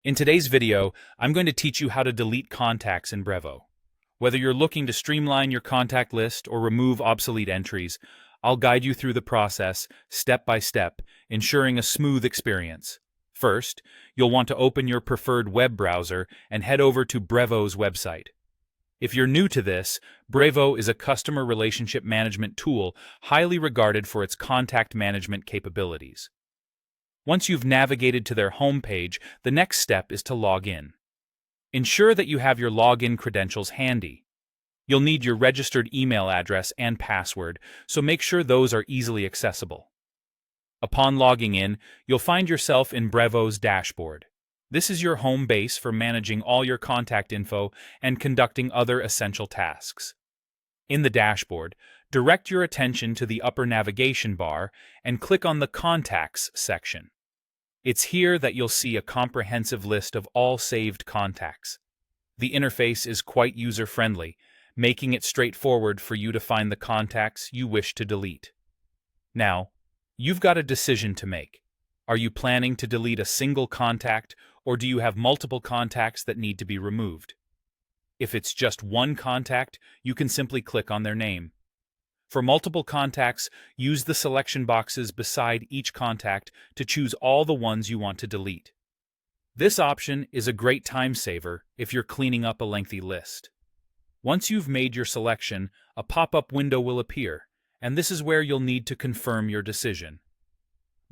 In today's video, I'm going to teach you how to delete contacts in Brevo. Whether you're looking to streamline your contact list or remove obsolete entries, I'll guide you through the process, step by step, ensuring a smooth experience. First, you'll want to open your preferred web browser and head over to Brevo's website. If you're new to this, Brevo is a customer relationship management tool highly regarded for its contact management capabilities. Once you've navigated to their homepage, the next step is to log in. Ensure that you have your login credentials handy. You'll need your registered email address and password, so make sure those are easily accessible. Upon logging in, you'll find yourself in Brevo's dashboard. This is your home base for managing all your contact info and conducting other essential tasks. In the dashboard, direct your attention to the upper navigation bar and click on the Contacts section. It's here that you'll see a comprehensive list of all saved contacts. The interface is quite user-friendly, making it straightforward for you to find the contacts you wish to delete. Now, you've got a decision to make. Are you planning to delete a single contact, or do you have multiple contacts that need to be removed? If it's just one contact, you can simply click on their name. For multiple contacts, use the selection boxes beside each contact to choose all the ones you want to delete. This option is a great time saver if you're cleaning up a lengthy list. Once you've made your selection, a pop-up window will appear, and this is where you'll need to confirm your decision.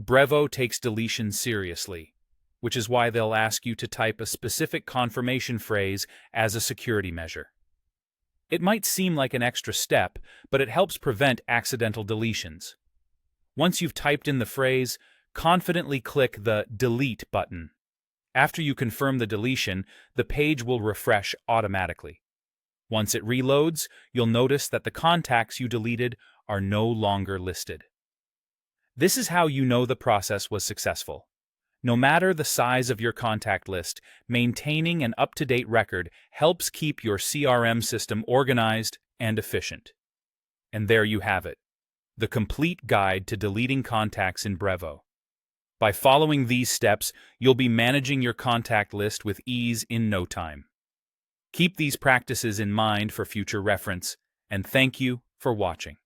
Brevo takes deletion seriously, which is why they'll ask you to type a specific confirmation phrase as a security measure. It might seem like an extra step, but it helps prevent accidental deletions. Once you've typed in the phrase, confidently click the Delete button. After you confirm the deletion, the page will refresh automatically. Once it reloads, you'll notice that the contacts you deleted are no longer listed. This is how you know the process was successful. No matter the size of your contact list, maintaining an up-to-date record helps keep your CRM system organized and efficient. And there you have it, the complete guide to deleting contacts in Brevo. By following these steps, you'll be managing your contact list with ease in no time. Keep these practices in mind for future reference, and thank you for watching.